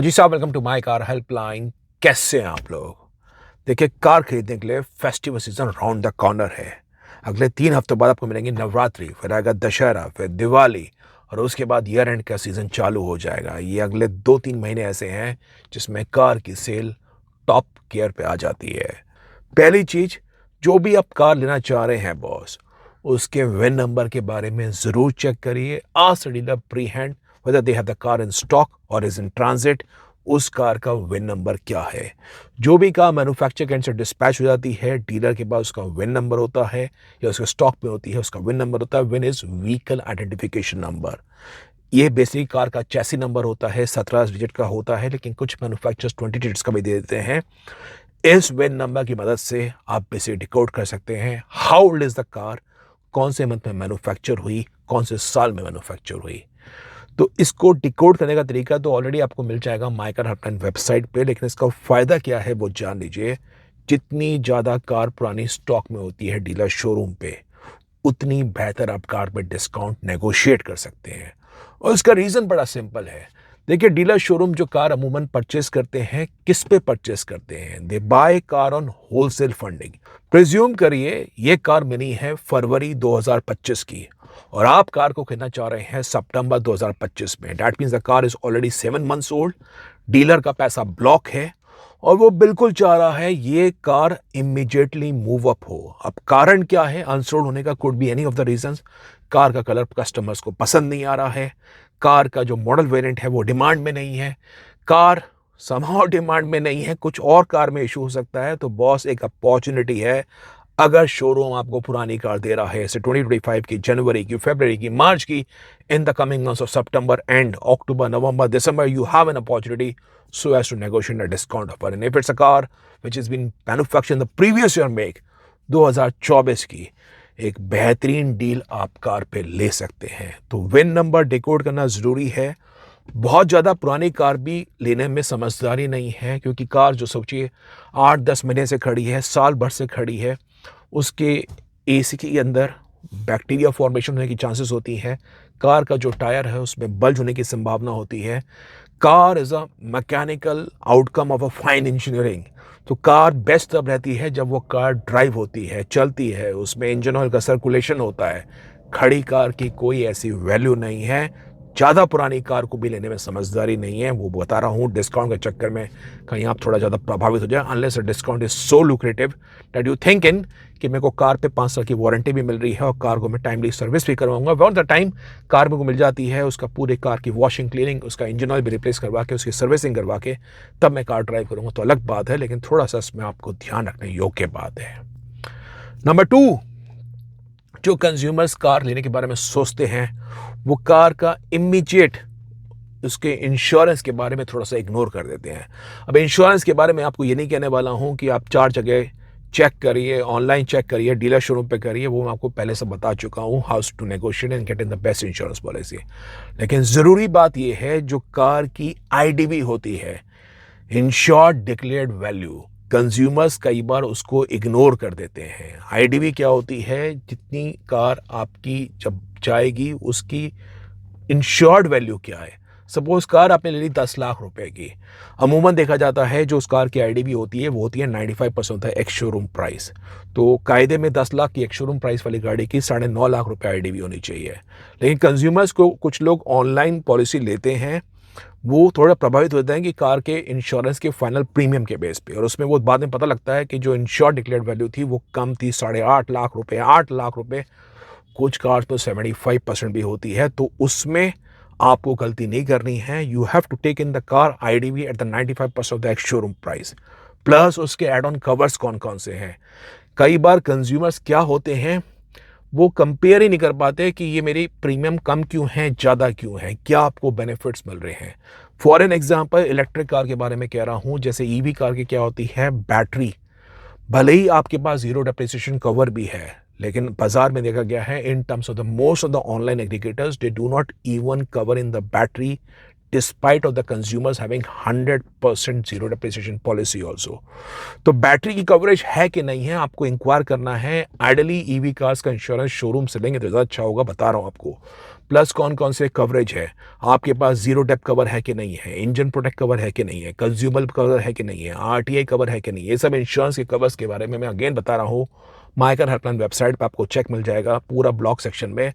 हाँ जी साहब, welcome to my car helpline. कैसे हैं आप लोग? देखिए, कार खरीदने के लिए festival season round the corner है। अगले 3 हफ्ते बाद आपको मिलेंगे नवरात्रि, फिर आएगा दशहरा, फिर दिवाली और उसके बाद ईयर एंड का सीजन चालू हो जाएगा। ये अगले 2-3 महीने ऐसे हैं जिसमें कार की सेल टॉप गियर पे आ जाती है। पहली चीज, जो भी आप कार लेना चाह रहे हैं बॉस, उसके विन नंबर के बारे में जरूर चेक करिए। Ask the dealer pre hand whether they have the car in stock or is in transit, उस कार का विन नंबर क्या है। जो भी कार मैन्युफैक्चर के एंड से डिस्पैच हो जाती है, डीलर के पास उसका विन नंबर होता है या उसके स्टॉक में होती है, उसका विन नंबर होता है। Win is vehicle identification number. ये बेसिक कार का चैसी नंबर होता है, 17 डिजिट का होता है, लेकिन कुछ मैन्युफैक्चरर्स 20 डिजिट्स का भी दे देते हैं। इस विन नंबर की मदद से आप इसे डिकोड कर सकते हैं। How old is the car, कौन से मंथ में मैन्युफैक्चर हुई, कौन से साल में मैन्युफैक्चर हुई। तो इसको डिकोड करने का तरीका तो ऑलरेडी आपको मिल जाएगा माय कार हेल्पलाइन वेबसाइट पे, लेकिन इसका फ़ायदा क्या है वो जान लीजिए। जितनी ज़्यादा कार पुरानी स्टॉक में होती है डीलर शोरूम पे, उतनी बेहतर आप कार पे डिस्काउंट नेगोशिएट कर सकते हैं। और इसका रीज़न बड़ा सिंपल है। देखिए, डीलर शोरूम जो कार अमूमन परचेस करते हैं, किस पे परचेस करते हैं? They buy car on wholesale funding. Presume करिए ये कार मिली है फरवरी 2025 की और आप कार को खरीदना चाह रहे हैं सितंबर 2025 में। That means the car is already 7 months old. Dealer का पैसा ब्लॉक है और वो बिल्कुल चाह रहा है ये कार इमीडिएटली मूव अप हो। अब कारण क्या है अनसोल्ड होने का? Could be any of the reasons. Car का कलर कस्टमर्स को पसंद नहीं आ रहा है, कार का जो मॉडल वेरिएंट है वो डिमांड में नहीं है, कार समहाउ डिमांड में नहीं है, कुछ और कार में इशू हो सकता है। तो बॉस, एक अपॉर्चुनिटी है। अगर शोरूम आपको पुरानी कार दे रहा है, जैसे 2025 की, जनवरी की, फरवरी की, मार्च की, in the coming months of September and October, November, December, you have an opportunity so as to negotiate a discount offer. And if it's a car which has been manufactured in the previous year make, 2024 की, एक बेहतरीन deal आप car पे ले सकते हैं। तो win number decode करना जरूरी है। बहुत ज़्यादा पुरानी कार भी लेने में समझदारी नहीं है, क्योंकि कार जो सोचिए 8-10 महीने से खड़ी है, साल भर से खड़ी है, उसके एसी के अंदर बैक्टीरिया फॉर्मेशन होने की चांसेस होती है। कार का जो टायर है उसमें बल्ज होने की संभावना होती है। Car is a mechanical outcome of a fine engineering. तो कार बेस्ट तब रहती है जब वो कार ड्राइव होती है, चलती है, उसमें इंजन ऑयल का सर्कुलेशन होता है। खड़ी कार की कोई ऐसी वैल्यू नहीं है। ज़्यादा पुरानी कार को भी लेने में समझदारी नहीं है। वो बता रहा हूँ, डिस्काउंट के चक्कर में कहीं आप थोड़ा ज़्यादा प्रभावित हो जाए। Unless a discount is so lucrative that you think in कि मेरे को कार पे 5 साल की वारंटी भी मिल रही है और कार को मैं टाइमली सर्विस भी करवाऊंगा। वन द टाइम कार मेरे को मिल जाती है, उसका पूरे कार की वॉशिंग, क्लीनिंग, उसका इंजन ऑयल भी रिप्लेस करवा के, उसकी सर्विसिंग करवा के तब मैं कार ड्राइव करूँगा, तो अलग बात है। लेकिन थोड़ा सा इसमें आपको ध्यान रखने योग्य बात है। नंबर 2, जो कंज्यूमर्स कार लेने के बारे में सोचते हैं, वो कार का इमीडिएट उसके इंश्योरेंस के बारे में थोड़ा सा इग्नोर कर देते हैं। अब इंश्योरेंस के बारे में आपको ये नहीं कहने वाला हूँ कि आप 4 जगह चेक करिए, ऑनलाइन चेक करिए, डीलर शोरूम पे करिए। वो मैं आपको पहले से बता चुका हूँ, how to negotiate and get in the best insurance policy. लेकिन ज़रूरी बात यह है, जो कार की आईडीवी होती है, इंश्योर्ड डिक्लेयर्ड वैल्यू, कंज्यूमर्स कई बार उसको इग्नोर कर देते हैं। आईडीवी क्या होती है? जितनी कार आपकी जब जाएगी उसकी इंश्योर्ड वैल्यू क्या है। सपोज कार आपने ले ली 10 लाख रुपए की, अमूमन देखा जाता है जो उस कार की आईडीवी होती है वो होती है 95% होता है एक्स शोरूम प्राइस। तो कायदे में 10 लाख की एक्स शोरूम प्राइस वाली गाड़ी की 9.5 लाख रुपए आईडीवी होनी चाहिए। लेकिन कंज्यूमर्स को कुछ लोग ऑनलाइन पॉलिसी लेते हैं, वो थोड़ा प्रभावित होते हैं कि कार के इंश्योरेंस के फाइनल प्रीमियम के बेस पे, और उसमें वो बाद में पता लगता है कि जो इंश्योर्ड डिक्लेयर्ड वैल्यू थी वो कम थी, 8.5 लाख रुपए, 8 लाख रुपए। कुछ कार तो 75% भी होती है। तो उसमें आपको गलती नहीं करनी है। You have to take in the car IDV at the 95% of the ex showroom price, plus उसके एड ऑन कवर्स कौन कौन से हैं। कई बार कंज्यूमर्स क्या होते हैं, वो कंपेयर ही नहीं कर पाते कि ये मेरी प्रीमियम कम क्यों है, ज़्यादा क्यों है, क्या आपको बेनिफिट्स मिल रहे हैं। For an example, electric car के बारे में कह रहा हूँ। जैसे ईवी कार की क्या होती है, बैटरी, भले ही आपके पास जीरो डेप्रिसिएशन कवर भी है, लेकिन बाजार में देखा गया है in terms of the most of the online aggregators, they do not even cover in the battery despite of the consumers having 100% zero depreciation policy also. तो बैटरी की कवरेज है कि नहीं है, आपको इंक्वायर करना है। आइडली ईवी कार्स का इंश्योरेंस शोरूम से लेंगे तो ज़्यादा अच्छा होगा, बता रहा हूँ आपको। प्लस कौन कौन से कवरेज है, आपके पास जीरो डेप्थ कवर है कि नहीं है, इंजन प्रोटेक्ट कवर है कि नहीं है, कंज्यूमर कवर है कि नहीं है, आरटीआई कवर है कि नहीं है, ये सब इंश्योरेंस के कवर्स के बारे में मैं अगेन बता रहा हूँ। माय कार हेल्पलाइन वेबसाइट पर आपको चेक मिल जाएगा पूरा ब्लॉग सेक्शन में।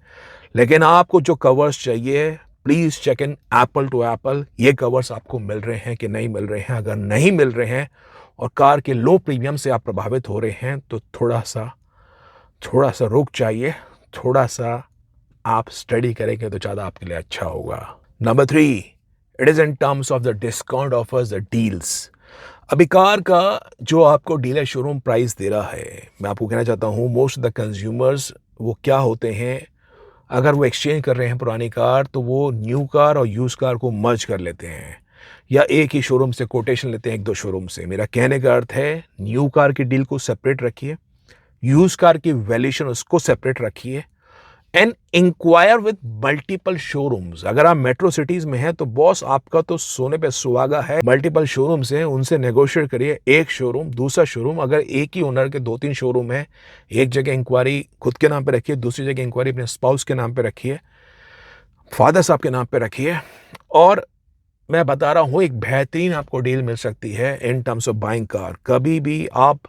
लेकिन आपको जो कवर्स चाहिए please check in apple to apple, ये कवर्स आपको मिल रहे हैं कि नहीं मिल रहे हैं। अगर नहीं मिल रहे हैं और कार के लो प्रीमियम से आप प्रभावित हो रहे हैं तो थोड़ा सा रुक चाहिए, थोड़ा सा आप स्टडी करेंगे तो ज़्यादा आपके लिए अच्छा होगा। Number 3, it is in terms of the discount offers the deals. अभी कार का जो आपको डीलर शोरूम प्राइस दे रहा है, मैं आपको कहना चाहता हूँ मोस्ट ऑफ द कंज्यूमर्स वो क्या होते हैं, अगर वो एक्सचेंज कर रहे हैं पुरानी कार तो वो न्यू कार और यूज़ कार को मर्ज कर लेते हैं या एक ही शोरूम से कोटेशन लेते हैं, एक दो शोरूम से। मेरा कहने का अर्थ है न्यू कार की डील को सेपरेट रखिए, यूज़ कार की वैल्यूएशन उसको सेपरेट रखिए and enquire with multiple showrooms. अगर आप मेट्रो सिटीज में हैं तो बॉस आपका तो सोने पे सुहागा है, मल्टीपल शोरूम्स हैं, उनसे नेगोशिएट करिए। एक शोरूम दूसरा शोरूम, अगर एक ही ओनर के 2-3 शोरूम है, एक जगह इंक्वायरी खुद के नाम पे रखिए, दूसरी जगह इंक्वायरी अपने स्पाउस के नाम पे रखिए, फादर साहब के नाम पे रखिए। और मैं बता रहा हूँ एक बेहतरीन आपको डील मिल सकती है in terms of buying car. कभी भी आप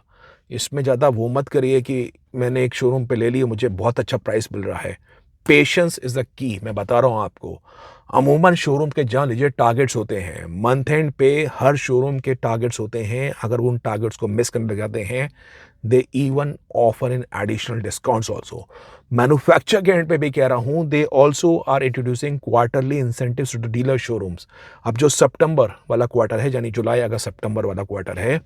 इसमें ज़्यादा वो मत करिए कि मैंने एक शोरूम पे ले ली मुझे बहुत अच्छा प्राइस मिल रहा है। पेशेंस इज़ द की, मैं बता रहा हूँ आपको। अमूमन शोरूम के जान लीजिए टारगेट्स होते हैं, मंथ एंड पे हर शोरूम के टारगेट्स होते हैं। अगर उन टारगेट्स को मिस करने लग जाते हैं they even offer in additional discounts also. Manufacture के एंड पे भी कह रहा हूँ they also are introducing quarterly incentives to the dealer showrooms. अब जो सितंबर वाला क्वार्टर है, यानी जुलाई अगस्त सितंबर वाला क्वार्टर है,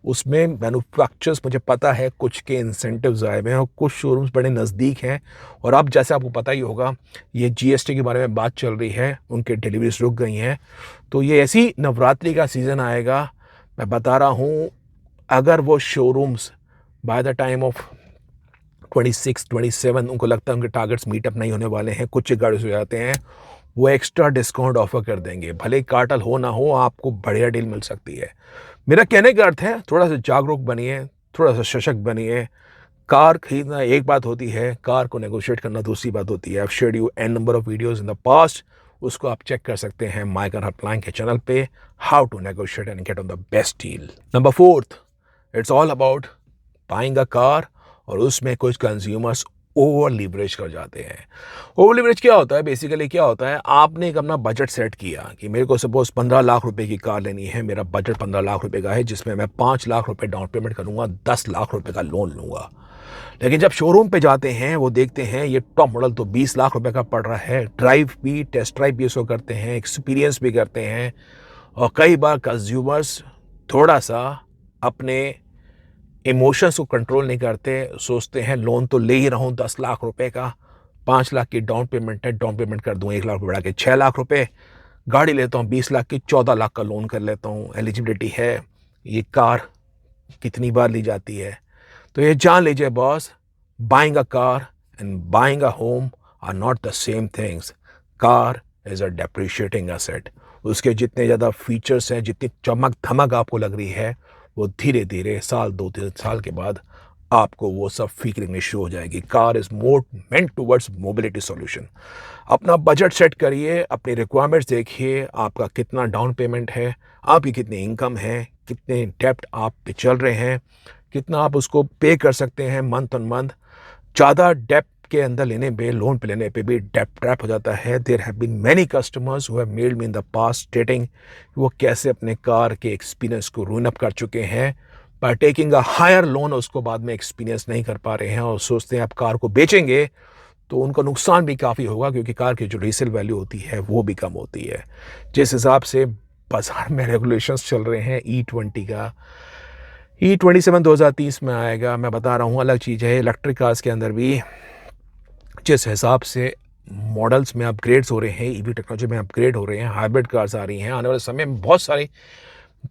उसमें मैन्युफैक्चरर्स मुझे पता है कुछ के इंसेंटिव्स आए हुए हैं और कुछ शोरूम्स बड़े नज़दीक हैं। और अब जैसे आपको पता ही होगा ये जीएसटी के बारे में बात चल रही है, उनके डिलीवरीज रुक गई हैं, तो ये ऐसी नवरात्रि का सीज़न आएगा। मैं बता रहा हूँ अगर वो showrooms by the time of 26-27 उनको लगता है उनके टारगेट्स मीटअप नहीं होने वाले हैं, कुछ गाड़ी हो जाते हैं, वो एक्स्ट्रा डिस्काउंट ऑफर कर देंगे। भले कार्टल हो ना हो, आपको बढ़िया डील मिल सकती है। मेरा कहने का अर्थ है थोड़ा सा जागरूक बनिए, थोड़ा सा सशक्त बनिए। कार खरीदना एक बात होती है, कार को नेगोशिएट करना दूसरी बात होती है। I have shared you an number of videos in the past, उसको आप चेक कर सकते हैं माय कार हेल्पलाइन के चैनल पे, how to negotiate and get on the best deal. Number 4, it's all about buying a car और उसमें कुछ कंज्यूमर्स ओवर लीवरेज कर जाते हैं। ओवर लीवरेज क्या होता है, बेसिकली क्या होता है, आपने एक अपना बजट सेट किया कि मेरे को सपोज 15 लाख रुपए की कार लेनी है, मेरा बजट 15 लाख रुपए का है, जिसमें मैं 5 लाख रुपए डाउन पेमेंट करूंगा, 10 लाख रुपए का लोन लूंगा। लेकिन जब शोरूम पे जाते हैं वो देखते हैं ये टॉप मॉडल तो 20 लाख रुपए का पड़ रहा है, ड्राइव भी टेस्ट ड्राइव भी उसको करते हैं, एक्सपीरियंस भी करते हैं, और कई बार कंज्यूमर्स थोड़ा सा अपने इमोशंस को कंट्रोल नहीं करते, सोचते हैं लोन तो ले ही रहा हूँ 10 लाख रुपए का, 5 लाख की डाउन पेमेंट है, डाउन पेमेंट कर दूँ 1 लाख बढ़ा के 6 लाख रुपए, गाड़ी लेता हूँ 20 लाख की, 14 लाख का लोन कर लेता हूँ, एलिजिबिलिटी है। ये कार कितनी बार ली जाती है। तो ये जान लीजिए boss, buying a car and buying a home are not the same things. Car is a depreciating asset. उसके जितने ज़्यादा फीचर्स हैं, जितनी चमक धमक आपको लग रही है, वो धीरे धीरे साल 2-3 साल के बाद आपको वो सब फीक लगनी शुरू हो जाएगी। Car is more meant towards mobility solution. अपना बजट सेट करिए, अपनी रिक्वायरमेंट्स देखिए, आपका कितना डाउन पेमेंट है, आपकी कितनी इनकम है, कितने डेप्ट आप पे चल रहे हैं, कितना आप उसको पे कर सकते हैं मंथ ऑन मंथ। ज़्यादा डेप्ट के अंदर लेने पे, लोन पे लेने पे भी डेप्ट ट्रैप हो जाता है। There have been many customers who have mailed me in the past stating वो कैसे अपने कार के एक्सपीरियंस को रूइन अप कर चुके हैं by taking a higher loan, उसको बाद में एक्सपीरियंस नहीं कर पा रहे हैं और सोचते हैं आप कार को बेचेंगे तो उनका नुकसान भी काफ़ी होगा, क्योंकि कार की जो रीसेल वैल्यू होती है वो भी कम होती है। जिस हिसाब से बाजार में रेगुलेशंस चल रहे हैं E20 का, E27 2030 में आएगा, मैं बता रहा हूँ अलग चीज़ है। इलेक्ट्रिक कार्स के अंदर भी जिस हिसाब से मॉडल्स में अपग्रेड्स हो रहे हैं, ईवी टेक्नोलॉजी में अपग्रेड हो रहे हैं, हाइब्रिड कार्स आ रही हैं, आने वाले समय में बहुत सारे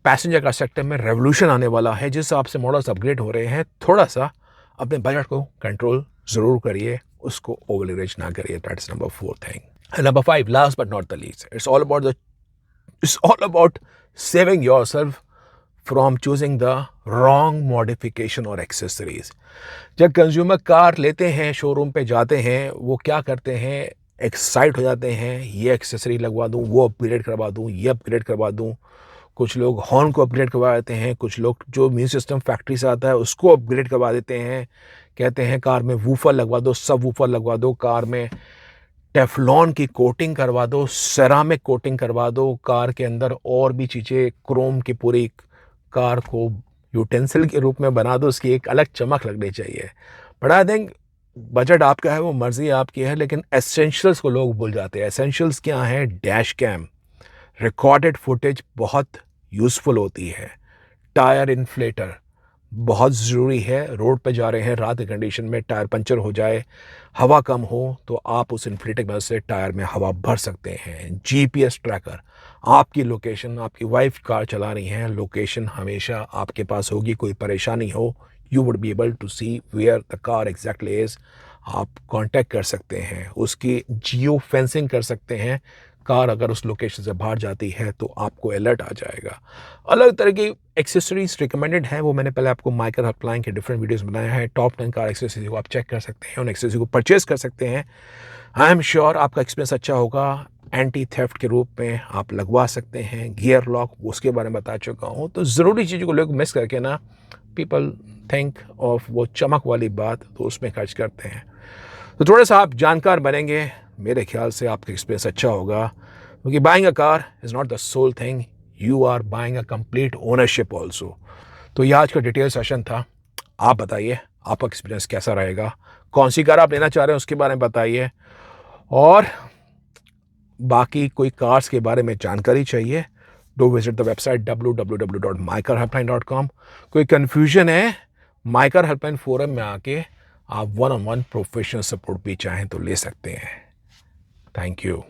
पैसेंजर कार सेक्टर में रेवोल्यूशन आने वाला है। जिस हिसाब से मॉडल्स अपग्रेड हो रहे हैं, थोड़ा सा अपने बजट को कंट्रोल ज़रूर करिए, उसको ओवर लीवरेज ना करिए। That's number 4 thing. Number 5, last but not the least, it's all about saving yourself from choosing the wrong modification और एक्सेसरीज। जब कंज्यूमर कार लेते हैं, शोरूम पे जाते हैं, वो क्या करते हैं, एक्साइट हो जाते हैं, ये एक्सेसरी लगवा दूँ, वो अपग्रेड करवा दूँ, ये अपग्रेड करवा दूँ। कुछ लोग हॉर्न को अपग्रेड करवा देते हैं, कुछ लोग जो म्यूज़िक सिस्टम फैक्ट्री से आता है उसको अपग्रेड करवा देते हैं। कहते हैं कार में वूफर लगवा दो, सब वूफर लगवा दो, कार में टेफ्लॉन की कोटिंग करवा दो, सेरामिक कोटिंग करवा दो, कार के अंदर और भी चीज़ें क्रोम की पूरी कार को यूटेंसिल के रूप में बना दो, उसकी एक अलग चमक लगनी चाहिए। बट आई थिंक बजट आपका है, वो मर्ज़ी आपकी है, लेकिन एसेंशियल्स को लोग भूल जाते हैं। एसेंशियल्स क्या हैं? डैश कैम, रिकॉर्डेड फुटेज बहुत यूज़फुल होती है। टायर इन्फ्लेटर बहुत ज़रूरी है। रोड पे जा रहे हैं, रात की कंडीशन में टायर पंचर हो जाए, हवा कम हो, तो आप उस इन्फ्लेटर की मदद से टायर में हवा भर सकते हैं। जीपीएस ट्रैकर, आपकी लोकेशन, आपकी वाइफ कार चला रही हैं, लोकेशन हमेशा आपके पास होगी, कोई परेशानी हो, you would be able to see where the car exactly is. आप कांटेक्ट कर सकते हैं, उसकी जियो फेंसिंग कर सकते हैं। कार अगर उस लोकेशन से बाहर जाती है तो आपको अलर्ट आ जाएगा। अलग तरह की एक्सेसरीज रिकमेंडेड हैं, वो मैंने पहले आपको माइकर हेल्पलाइन के डिफरेंट वीडियोस बनाए हैं। टॉप 10 कार एक्सेसरीज को आप चेक कर सकते हैं, उन एक्सेसरीज को परचेज कर सकते हैं। आई एम श्योर आपका एक्सपीरियंस अच्छा होगा। एंटी थेफ्ट के रूप में आप लगवा सकते हैं। गियर लॉक, उसके बारे में बता चुका हूँ। तो ज़रूरी चीज़ों को लोग मिस करके ना, पीपल थिंक ऑफ वो चमक वाली बात, तो उसमें खर्च करते हैं। तो थोड़ा सा आप जानकार बनेंगे, मेरे ख्याल से आपका एक्सपीरियंस अच्छा होगा। क्योंकि buying a car is not the sole thing, you are buying a complete ownership also. तो ये आज का डिटेल सेशन था। आप बताइए आपका एक्सपीरियंस कैसा रहेगा, कौन सी कार आप लेना चाह रहे हैं उसके बारे में बताइए, और बाकी कोई कार्स के बारे में जानकारी चाहिए, do visit the website www.mycarhelpline.com। कोई कन्फ्यूजन है, माइकर हेल्पलाइन फोरम में आके आप 1-on-1 प्रोफेशनल सपोर्ट भी चाहें तो ले सकते हैं। Thank you.